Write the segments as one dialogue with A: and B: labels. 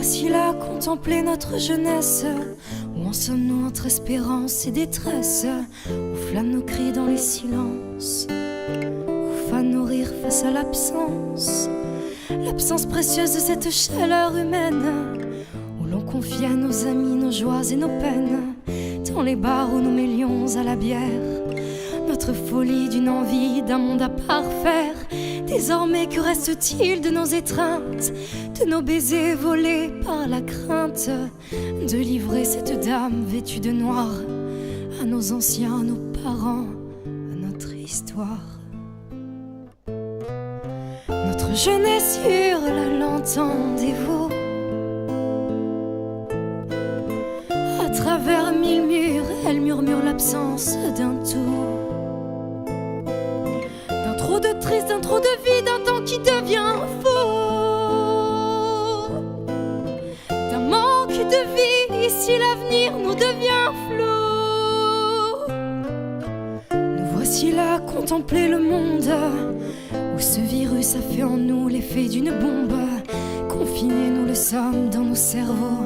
A: voici là contempler notre jeunesse. Où en sommes-nous entre espérance et détresse? Où flânent nos cris dans les silences? Où fanent nos rires face à l'absence? L'absence précieuse de cette chaleur humaine, où l'on confie à nos amis nos joies et nos peines. Dans les bars où nous mêlions à la bière notre folie d'une envie d'un monde à parfaire. Désormais, que reste-t-il de nos étreintes, de nos baisers volés par la crainte de livrer cette dame vêtue de noir à nos anciens, à nos parents, à notre histoire? Notre jeunesse hurle, l'entendez-vous? À travers 1000 murs, elle murmure l'absence d'un tout. D'un trop de triste, d'un trop de vie, d'un temps qui devient fou. D'un manque de vie, ici l'avenir nous devient flou. Nous voici là à contempler le monde, où ce virus a fait en nous l'effet d'une bombe. Confinés nous le sommes dans nos cerveaux,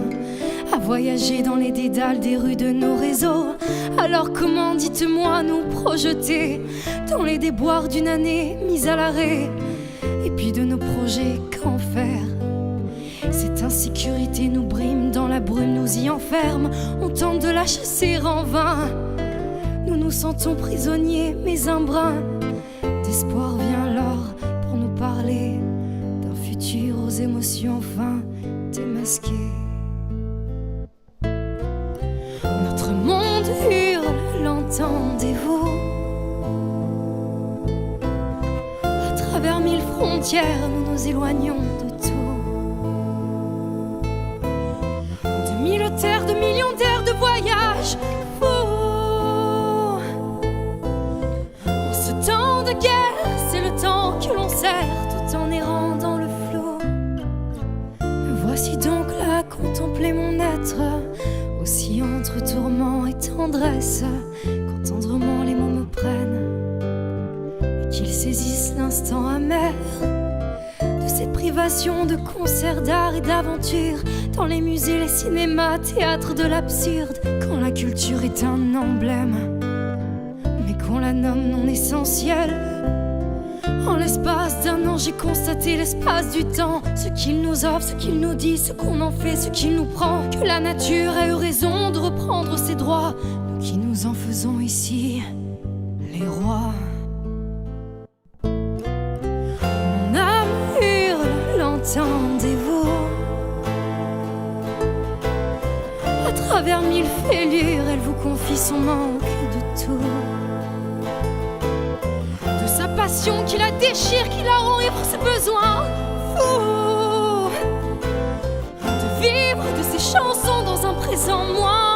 A: à voyager dans les dédales des rues de nos réseaux. Alors comment, dites-moi, nous projeter dans les déboires d'une année mise à l'arrêt? Et puis de nos projets, qu'en faire? Cette insécurité nous brime, dans la brume nous y enferme. On tente de la chasser en vain, nous nous sentons prisonniers, mais un brin d'espoir vient alors pour nous parler d'un futur aux émotions enfin démasquées. Notre monde hurle, l'entendez-vous? À travers 1000 frontières, nous nous éloignons de tout. De 1000 terres, de millions d'airs de voyage fous. En ce temps de guerre, c'est le temps que l'on sert tout en errant dans le flou. Me voici donc là à contempler mon être, aussi entre tourment et tendresse, quand tendrement les mots me prennent et qu'ils saisissent l'instant amer de cette privation de concerts d'art et d'aventure dans les musées, les cinémas, théâtres de l'absurde. Quand la culture est un emblème, mais qu'on la nomme non essentielle. En l'espace d'un an, j'ai constaté l'espace du temps, ce qu'il nous offre, ce qu'il nous dit, ce qu'on en fait, ce qu'il nous prend. Que la nature a eu raison de reprendre ses droits, nous qui nous en faisons ici les rois. Mon âme hurle, l'entendez-vous? À travers 1000 fêlures, elle vous confie son manque de tout. Sa passion qui la déchire, qui la rend ivre, ses besoins fous. De vivre de ses chansons dans un présent moi.